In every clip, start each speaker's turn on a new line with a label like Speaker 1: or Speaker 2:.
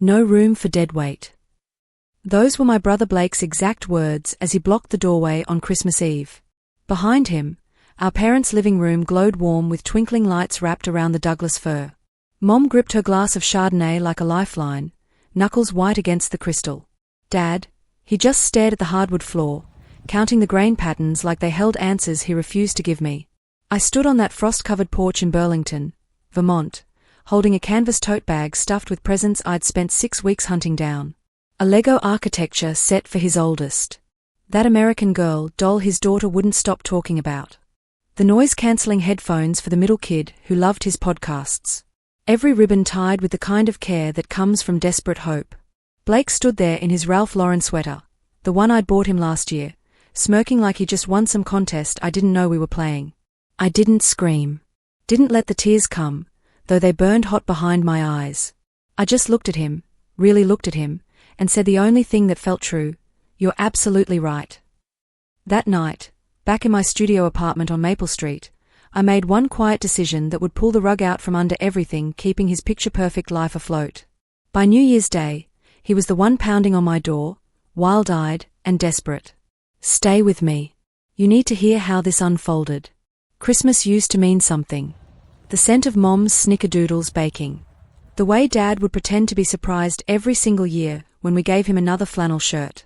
Speaker 1: No room for deadweight. Those were my brother Blake's exact words as he blocked the doorway on Christmas Eve. Behind him, our parents' living room glowed warm with twinkling lights wrapped around the Douglas fir. Mom gripped her glass of Chardonnay like a lifeline, knuckles white against the crystal. Dad, he just stared at the hardwood floor, counting the grain patterns like they held answers he refused to give me. I stood on that frost-covered porch in Burlington, Vermont, holding a canvas tote bag stuffed with presents I'd spent 6 weeks hunting down. A Lego architecture set for his oldest. That American Girl doll his daughter wouldn't stop talking about. The noise-cancelling headphones for the middle kid who loved his podcasts. Every ribbon tied with the kind of care that comes from desperate hope. Blake stood there in his Ralph Lauren sweater, the one I'd bought him last year, smirking like he just won some contest I didn't know we were playing. I didn't scream. Didn't let the tears come, though they burned hot behind my eyes. I just looked at him, really looked at him, and said the only thing that felt true: "You're absolutely right." That night, back in my studio apartment on Maple Street, I made one quiet decision that would pull the rug out from under everything keeping his picture-perfect life afloat. By New Year's Day, he was the one pounding on my door, wild-eyed and desperate. "Stay with me. You need to hear how this unfolded." Christmas used to mean something. The scent of Mom's snickerdoodles baking. The way Dad would pretend to be surprised every single year when we gave him another flannel shirt.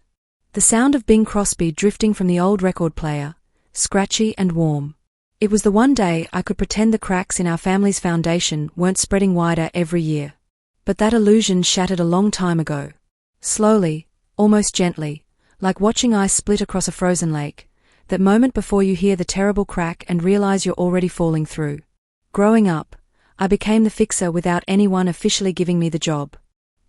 Speaker 1: The sound of Bing Crosby drifting from the old record player, scratchy and warm. It was the one day I could pretend the cracks in our family's foundation weren't spreading wider every year. But that illusion shattered a long time ago. Slowly, almost gently, like watching ice split across a frozen lake, that moment before you hear the terrible crack and realize you're already falling through. Growing up, I became the fixer without anyone officially giving me the job.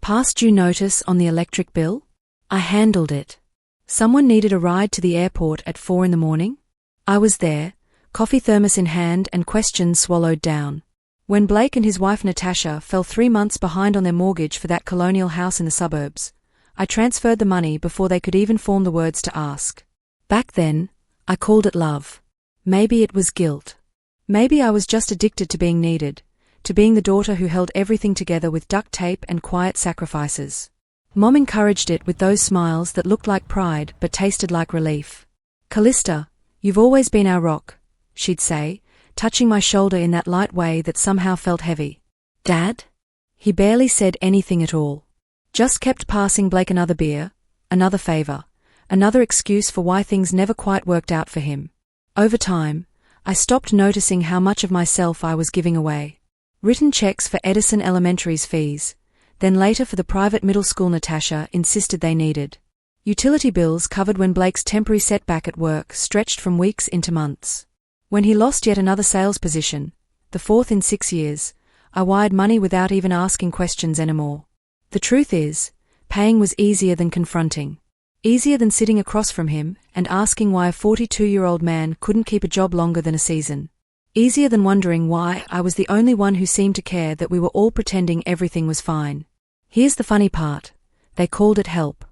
Speaker 1: Past due notice on the electric bill? I handled it. Someone needed a ride to the airport at 4 a.m? I was there, coffee thermos in hand and questions swallowed down. When Blake and his wife Natasha fell 3 months behind on their mortgage for that colonial house in the suburbs, I transferred the money before they could even form the words to ask. Back then, I called it love. Maybe it was guilt. Maybe I was just addicted to being needed, to being the daughter who held everything together with duct tape and quiet sacrifices. Mom encouraged it with those smiles that looked like pride but tasted like relief. "Callista, you've always been our rock," she'd say, touching my shoulder in that light way that somehow felt heavy. "Dad?" He barely said anything at all. Just kept passing Blake another beer, another favor, another excuse for why things never quite worked out for him. Over time, I stopped noticing how much of myself I was giving away. Written checks for Edison Elementary's fees, then later for the private middle school Natasha insisted they needed. Utility bills covered when Blake's temporary setback at work stretched from weeks into months. When he lost yet another sales position, the 4th in 6 years, I wired money without even asking questions anymore. The truth is, paying was easier than confronting. Easier than sitting across from him and asking why a 42-year-old man couldn't keep a job longer than a season. Easier than wondering why I was the only one who seemed to care that we were all pretending everything was fine. Here's the funny part. They called it help.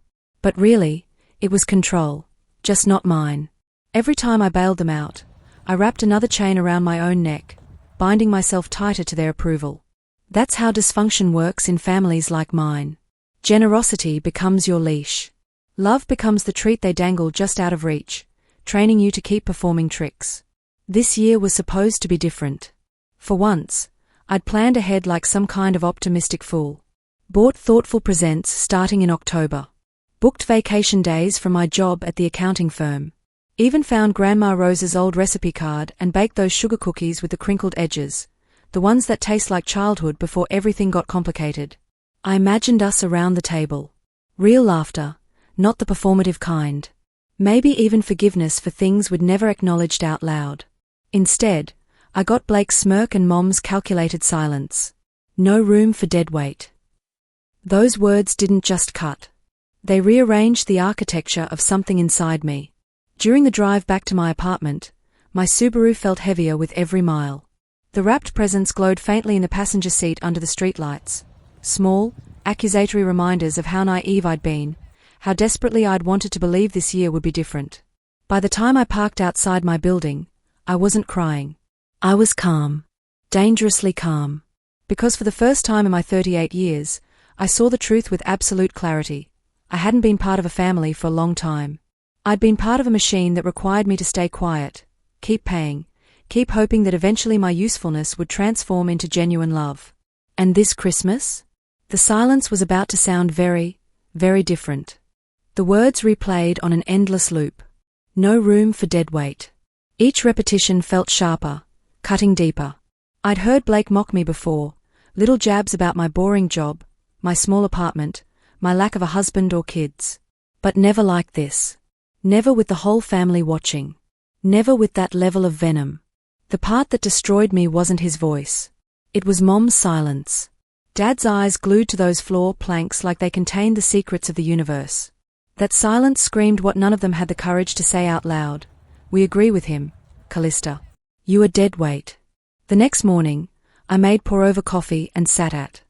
Speaker 1: But really, it was control, just not mine. Every time I bailed them out, I wrapped another chain around my own neck, binding myself tighter to their approval. That's how dysfunction works in families like mine. Generosity becomes your leash. Love becomes the treat they dangle just out of reach, training you to keep performing tricks. This year was supposed to be different. For once, I'd planned ahead like some kind of optimistic fool. Bought thoughtful presents starting in October. Booked vacation days from my job at the accounting firm. Even found Grandma Rose's old recipe card and baked those sugar cookies with the crinkled edges, the ones that taste like childhood before everything got complicated. I imagined us around the table. Real laughter, not the performative kind. Maybe even forgiveness for things we'd never acknowledged out loud. Instead, I got Blake's smirk and Mom's calculated silence. No room for deadweight. Those words didn't just cut. They rearranged the architecture of something inside me. During the drive back to my apartment, my Subaru felt heavier with every mile. The wrapped presents glowed faintly in the passenger seat under the streetlights. Small, accusatory reminders of how naive I'd been, how desperately I'd wanted to believe this year would be different. By the time I parked outside my building, I wasn't crying. I was calm. Dangerously calm. Because for the first time in my 38 years, I saw the truth with absolute clarity. I hadn't been part of a family for a long time. I'd been part of a machine that required me to stay quiet, keep paying, keep hoping that eventually my usefulness would transform into genuine love. And this Christmas? The silence was about to sound very, very different. The words replayed on an endless loop. No room for deadweight. Each repetition felt sharper, cutting deeper. I'd heard Blake mock me before, little jabs about my boring job, my small apartment, my lack of a husband or kids. But never like this. Never with the whole family watching. Never with that level of venom. The part that destroyed me wasn't his voice. It was Mom's silence. Dad's eyes glued to those floor planks like they contained the secrets of the universe. That silence screamed what none of them had the courage to say out loud. We agree with him, Callista. You are deadweight. The next morning, I made pour-over coffee and sat at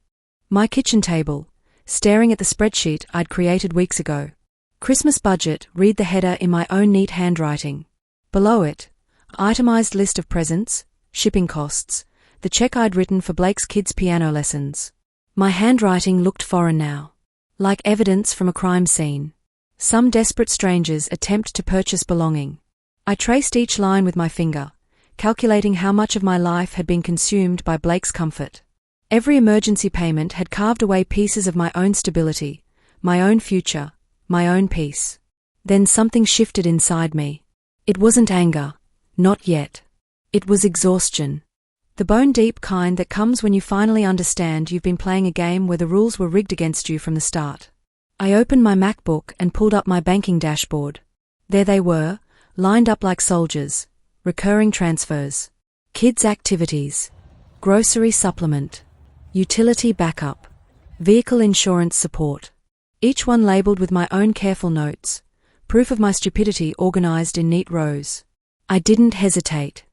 Speaker 1: my kitchen table, staring at the spreadsheet I'd created weeks ago. Christmas budget, read the header in my own neat handwriting. Below it, itemized list of presents, shipping costs, the check I'd written for Blake's kids' piano lessons. My handwriting looked foreign now. Like evidence from a crime scene. Some desperate stranger's attempt to purchase belonging. I traced each line with my finger, calculating how much of my life had been consumed by Blake's comfort. Every emergency payment had carved away pieces of my own stability, my own future, my own peace. Then something shifted inside me. It wasn't anger. Not yet. It was exhaustion. The bone-deep kind that comes when you finally understand you've been playing a game where the rules were rigged against you from the start. I opened my MacBook and pulled up my banking dashboard. There they were, lined up like soldiers. Recurring transfers. Kids' activities. Grocery supplement. Utility backup. Vehicle insurance support. Each one labeled with my own careful notes. Proof of my stupidity organized in neat rows. I didn't hesitate.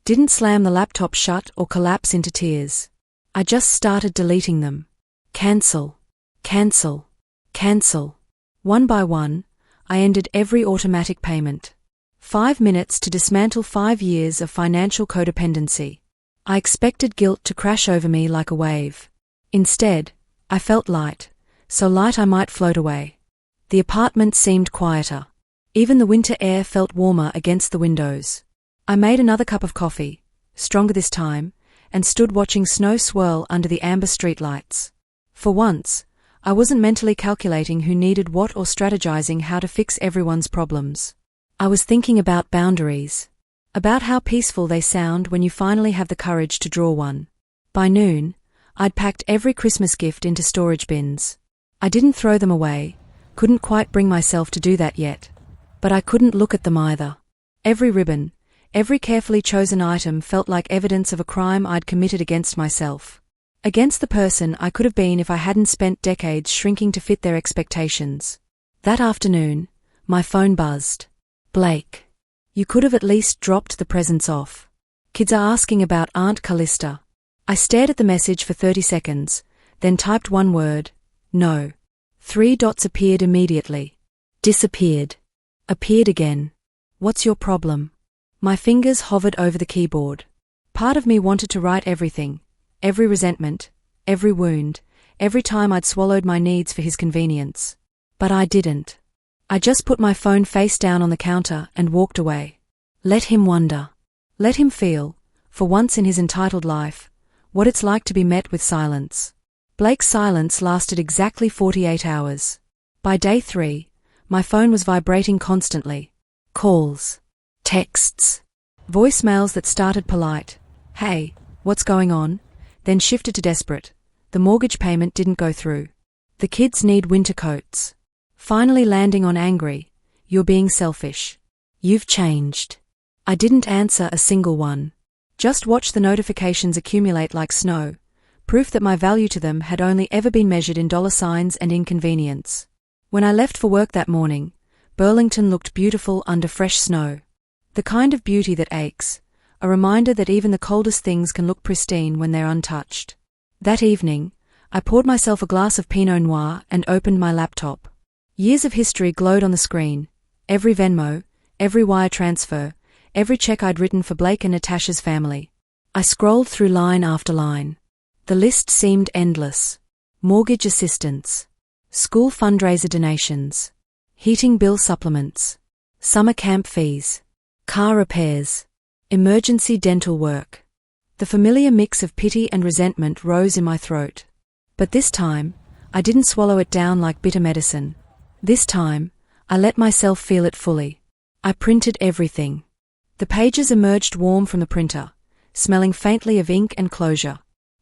Speaker 1: Didn't slam the laptop shut or collapse into tears. I just started deleting them. Cancel. Cancel. Cancel. One by one, I ended every automatic payment. 5 minutes to dismantle 5 years of financial codependency. I expected guilt to crash over me like a wave. Instead, I felt light, so light I might float away. The apartment seemed quieter. Even the winter air felt warmer against the windows. I made another cup of coffee, stronger this time, and stood watching snow swirl under the amber streetlights. For once, I wasn't mentally calculating who needed what or strategizing how to fix everyone's problems. I was thinking about boundaries. About how peaceful they sound when you finally have the courage to draw one. By noon, I'd packed every Christmas gift into storage bins. I didn't throw them away, couldn't quite bring myself to do that yet. But I couldn't look at them either. Every ribbon, every carefully chosen item felt like evidence of a crime I'd committed against myself. Against the person I could have been if I hadn't spent decades shrinking to fit their expectations. That afternoon, my phone buzzed. Blake. You could have at least dropped the presents off. Kids are asking about Aunt Callista. I stared at the message for 30 seconds, then typed one word. No. 3 dots appeared immediately. Disappeared. Appeared again. What's your problem? My fingers hovered over the keyboard. Part of me wanted to write everything. Every resentment. Every wound. Every time I'd swallowed my needs for his convenience. But I didn't. I just put my phone face down on the counter and walked away. Let him wonder. Let him feel, for once in his entitled life, what it's like to be met with silence. Blake's silence lasted exactly 48 hours. By day 3, my phone was vibrating constantly. Calls. Texts. Voicemails that started polite. Hey, what's going on? Then shifted to desperate. The mortgage payment didn't go through. The kids need winter coats. Finally landing on angry. You're being selfish. You've changed. I didn't answer a single one. Just watched the notifications accumulate like snow, proof that my value to them had only ever been measured in dollar signs and inconvenience. When I left for work that morning, Burlington looked beautiful under fresh snow. The kind of beauty that aches, a reminder that even the coldest things can look pristine when they're untouched. That evening, I poured myself a glass of Pinot Noir and opened my laptop. Years of history glowed on the screen. Every Venmo, every wire transfer, every check I'd written for Blake and Natasha's family. I scrolled through line after line. The list seemed endless. mortgage assistance, school fundraiser donations, heating bill supplements, summer camp fees, car repairs, emergency dental work. The familiar mix of pity and resentment rose in my throat. But this time, I didn't swallow it down like bitter medicine. This time, I let myself feel it fully. I printed everything. The pages emerged warm from the printer, smelling faintly of ink and closure.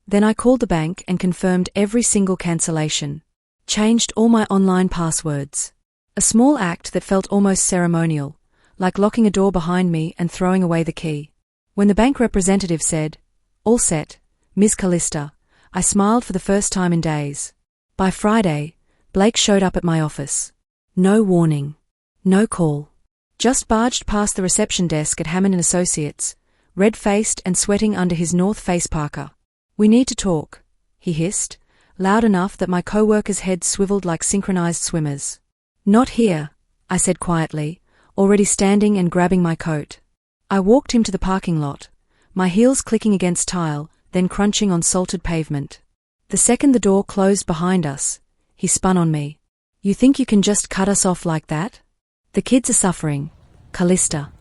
Speaker 1: Then I called the bank and confirmed every single cancellation. Changed all my online passwords. A small act that felt almost ceremonial, like locking a door behind me and throwing away the key. When the bank representative said, "All set, Ms. Callista," I smiled for the first time in days. By Friday, Blake showed up at my office. No warning. No call. Just barged past the reception desk at Hammond & Associates, red-faced and sweating under his North Face parka. "We need to talk," he hissed, loud enough that my co-workers' heads swiveled like synchronized swimmers. "Not here," I said quietly, already standing and grabbing my coat. I walked him to the parking lot, my heels clicking against tile, then crunching on salted pavement. The second the door closed behind us, he spun on me. "You think you can just cut us off like that? The kids are suffering, Callista."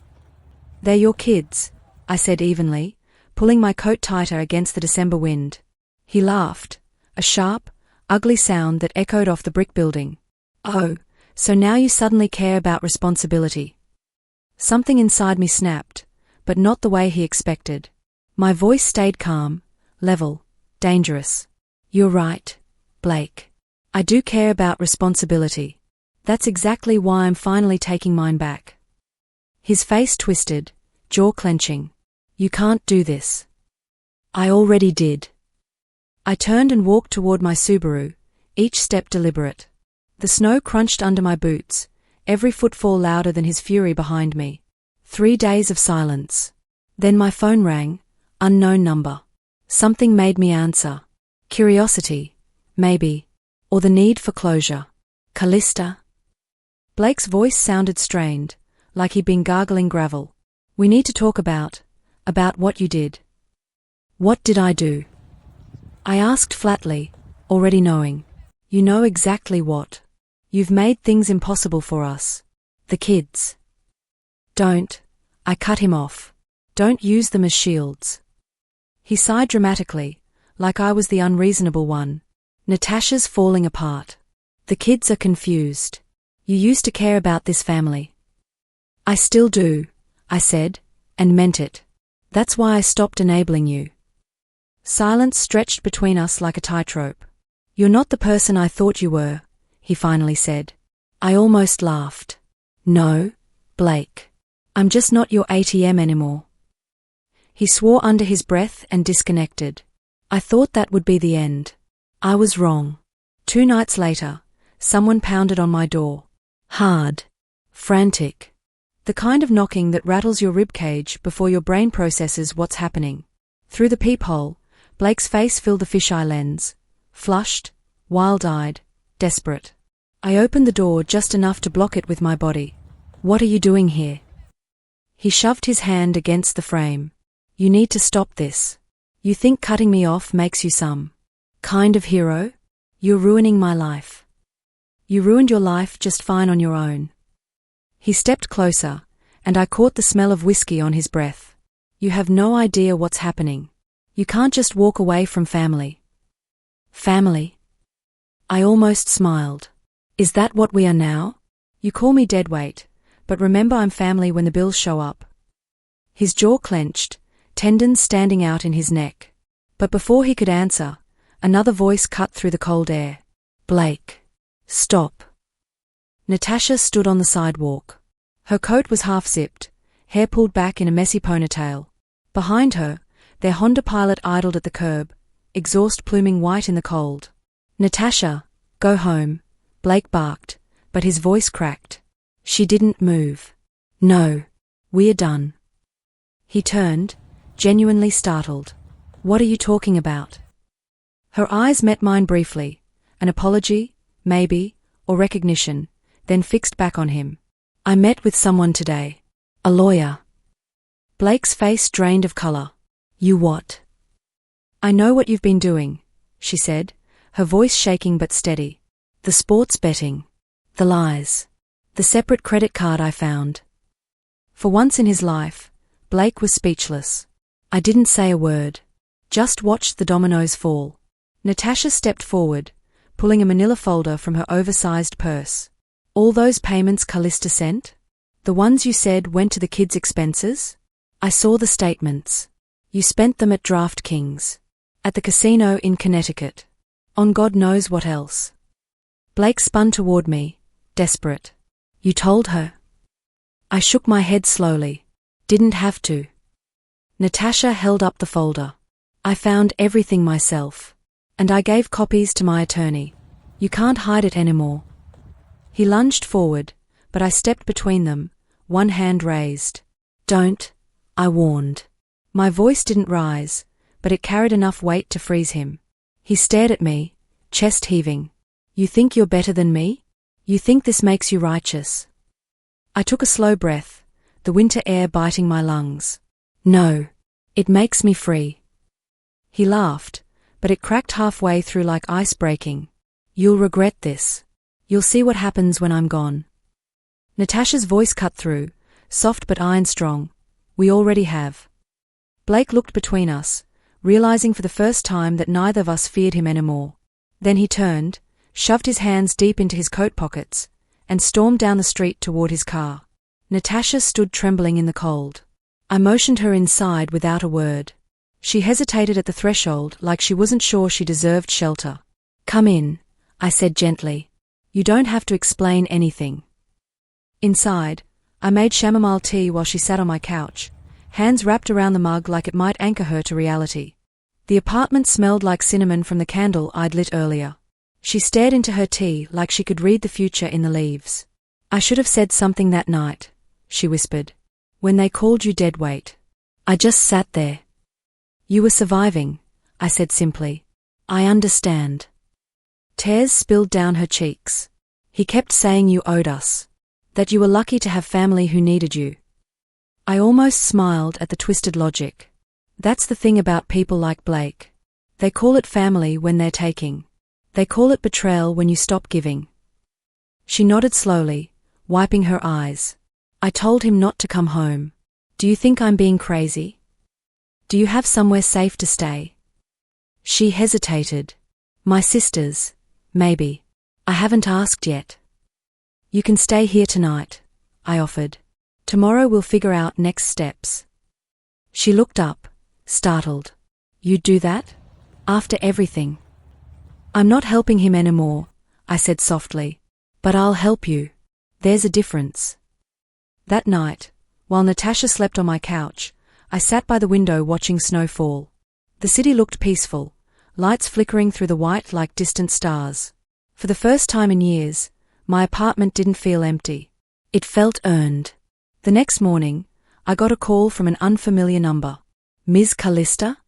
Speaker 1: "They're your kids," I said evenly, pulling my coat tighter against the December wind. He laughed, a sharp, ugly sound that echoed off the brick building. "Oh, so now you suddenly care about responsibility." Something inside me snapped, but not the way he expected. My voice stayed calm, level, dangerous. "You're right, Blake. I do care about responsibility. That's exactly why I'm finally taking mine back." His face twisted, jaw clenching. "You can't do this." "I already did." I turned and walked toward my Subaru, each step deliberate. The snow crunched under my boots, every footfall louder than his fury behind me. 3 days of silence. Then my phone rang, unknown number. Something made me answer. Curiosity, maybe, or the need for closure. "Callista?" Blake's voice sounded strained, like he'd been gargling gravel. "We need to talk about what you did." "What did I do?" I asked flatly, already knowing. "You know exactly what. You've made things impossible for us. The kids." "Don't," I cut him off. "Don't use them as shields." He sighed dramatically, like I was the unreasonable one. "Natasha's falling apart. The kids are confused. You used to care about this family." "I still do," I said, and meant it. "That's why I stopped enabling you." Silence stretched between us like a tightrope. "You're not the person I thought you were," he finally said. I almost laughed. "No, Blake. I'm just not your ATM anymore." He swore under his breath and disconnected. I thought that would be the end. I was wrong. 2 nights later, someone pounded on my door. Hard. Frantic. The kind of knocking that rattles your ribcage before your brain processes what's happening. Through the peephole, Blake's face filled the fisheye lens. Flushed, wild-eyed, desperate. I opened the door just enough to block it with my body. "What are you doing here?" He shoved his hand against the frame. "You need to stop this. You think cutting me off makes you some kind of hero? You're ruining my life. You ruined your life just fine on your own." He stepped closer, and I caught the smell of whiskey on his breath. "You have no idea what's happening. You can't just walk away from family." "Family?" I almost smiled. "Is that what we are now? You call me deadweight, but remember I'm family when the bills show up." His jaw clenched, tendons standing out in his neck. But before he could answer, another voice cut through the cold air. "Blake. Stop." Natasha stood on the sidewalk. Her coat was half-zipped, hair pulled back in a messy ponytail. Behind her, their Honda Pilot idled at the curb, exhaust pluming white in the cold. "Natasha, go home," Blake barked, but his voice cracked. She didn't move. "No. We're done." He turned, genuinely startled. "What are you talking about?" Her eyes met mine briefly, an apology, maybe, or recognition, then fixed back on him. "I met with someone today. A lawyer." Blake's face drained of color. "You what?" "I know what you've been doing," she said, her voice shaking but steady. The sports betting. The lies. The separate credit card I found. For once in his life, Blake was speechless. I didn't say a word. Just watched the dominoes fall. Natasha stepped forward, pulling a manila folder from her oversized purse. All those payments Callista sent? The ones you said went to the kids' expenses? I saw the statements. You spent them at DraftKings. At the casino in Connecticut. On God knows what else. Blake spun toward me, desperate. You told her? I shook my head slowly. Didn't have to. Natasha held up the folder. I found everything myself. And I gave copies to my attorney. You can't hide it anymore. He lunged forward, but I stepped between them, one hand raised. Don't, I warned. My voice didn't rise, but it carried enough weight to freeze him. He stared at me, chest heaving. You think you're better than me? You think this makes you righteous? I took a slow breath, the winter air biting my lungs. No. It makes me free. He laughed, but it cracked halfway through like ice breaking. You'll regret this. You'll see what happens when I'm gone. Natasha's voice cut through, soft but iron-strong. We already have. Blake looked between us, realizing for the first time that neither of us feared him anymore. Then he turned, shoved his hands deep into his coat pockets, and stormed down the street toward his car. Natasha stood trembling in the cold. I motioned her inside without a word. She hesitated at the threshold like she wasn't sure she deserved shelter. Come in, I said gently. You don't have to explain anything. Inside, I made chamomile tea while she sat on my couch, hands wrapped around the mug like it might anchor her to reality. The apartment smelled like cinnamon from the candle I'd lit earlier. She stared into her tea like she could read the future in the leaves. I should have said something that night, she whispered. When they called you deadweight. I just sat there. You were surviving, I said simply. I understand. Tears spilled down her cheeks. He kept saying you owed us. That you were lucky to have family who needed you. I almost smiled at the twisted logic. That's the thing about people like Blake. They call it family when they're taking. They call it betrayal when you stop giving. She nodded slowly, wiping her eyes. I told him not to come home. Do you think I'm being crazy? Do you have somewhere safe to stay? She hesitated. My sister's, maybe. I haven't asked yet. You can stay here tonight, I offered. Tomorrow we'll figure out next steps. She looked up, startled. You'd do that? After everything? I'm not helping him anymore, I said softly. But I'll help you. There's a difference. That night, while Natasha slept on my couch, I sat by the window watching snow fall. The city looked peaceful, lights flickering through the white like distant stars. For the first time in years, my apartment didn't feel empty. It felt earned. The next morning, I got a call from an unfamiliar number. Ms. Callista?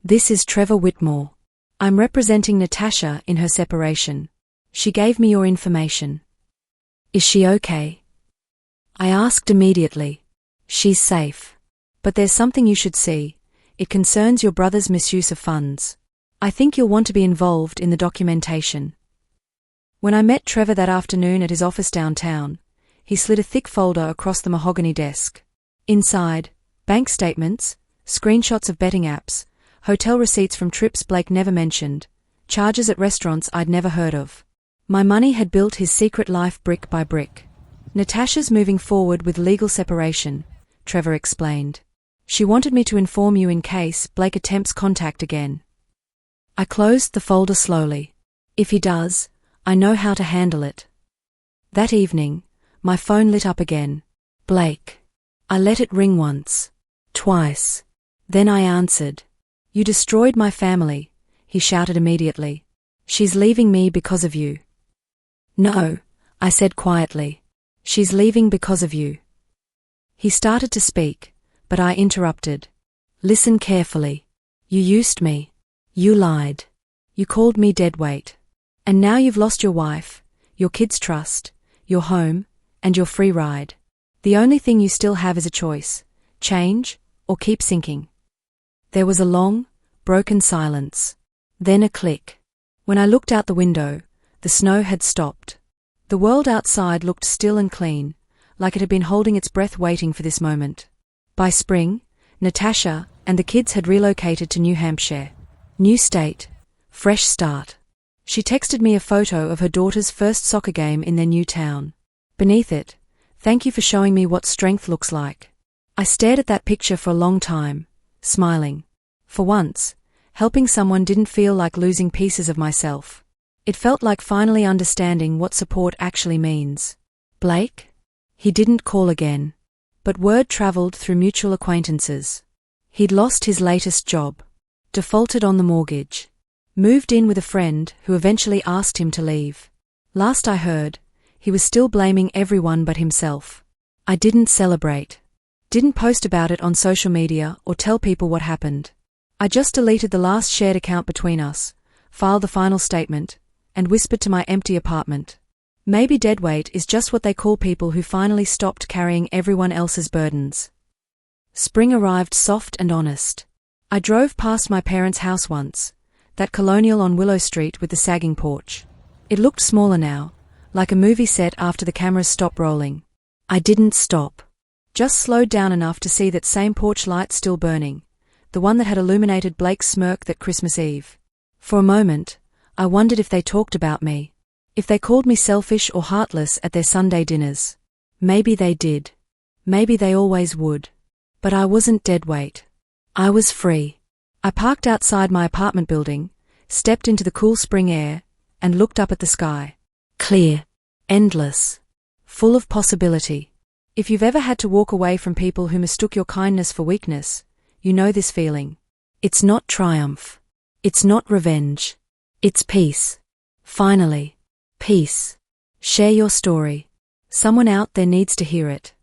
Speaker 1: This is Trevor Whitmore. I'm representing Natasha in her separation. She gave me your information. Is she okay? I asked immediately. She's safe. But there's something you should see. It concerns your brother's misuse of funds. I think you'll want to be involved in the documentation. When I met Trevor that afternoon at his office downtown, he slid a thick folder across the mahogany desk. Inside, bank statements, screenshots of betting apps, hotel receipts from trips Blake never mentioned, charges at restaurants I'd never heard of. My money had built his secret life brick by brick. Natasha's moving forward with legal separation, Trevor explained. She wanted me to inform you in case Blake attempts contact again. I closed the folder slowly. If he does, I know how to handle it. That evening, my phone lit up again. Blake. I let it ring once. Twice. Then I answered. You destroyed my family, he shouted immediately. She's leaving me because of you. No, I said quietly. She's leaving because of you. He started to speak, but I interrupted. Listen carefully. You used me. You lied. You called me deadweight. And now you've lost your wife, your kids' trust, your home, and your free ride. The only thing you still have is a choice. Change, or keep sinking. There was a long, broken silence. Then a click. When I looked out the window, the snow had stopped. The world outside looked still and clean, like it had been holding its breath waiting for this moment. By spring, Natasha and the kids had relocated to New Hampshire. New state, fresh start. She texted me a photo of her daughter's first soccer game in their new town. Beneath it, "Thank you for showing me what strength looks like." I stared at that picture for a long time, smiling. For once, helping someone didn't feel like losing pieces of myself. It felt like finally understanding what support actually means. Blake? He didn't call again. But word traveled through mutual acquaintances. He'd lost his latest job. Defaulted on the mortgage. Moved in with a friend who eventually asked him to leave. Last I heard, he was still blaming everyone but himself. I didn't celebrate. Didn't post about it on social media or tell people what happened. I just deleted the last shared account between us, filed the final statement, and whispered to my empty apartment. Maybe deadweight is just what they call people who finally stopped carrying everyone else's burdens. Spring arrived soft and honest. I drove past my parents' house once, that colonial on Willow Street with the sagging porch. It looked smaller now, like a movie set after the cameras stopped rolling. I didn't stop. Just slowed down enough to see that same porch light still burning, the one that had illuminated Blake's smirk that Christmas Eve. For a moment, I wondered if they talked about me. If they called me selfish or heartless at their Sunday dinners. Maybe they did. Maybe they always would. But I wasn't deadweight. I was free. I parked outside my apartment building, stepped into the cool spring air, and looked up at the sky. Clear. Endless. Full of possibility. If you've ever had to walk away from people who mistook your kindness for weakness, you know this feeling. It's not triumph. It's not revenge. It's peace. Finally. Peace. Share your story. Someone out there needs to hear it.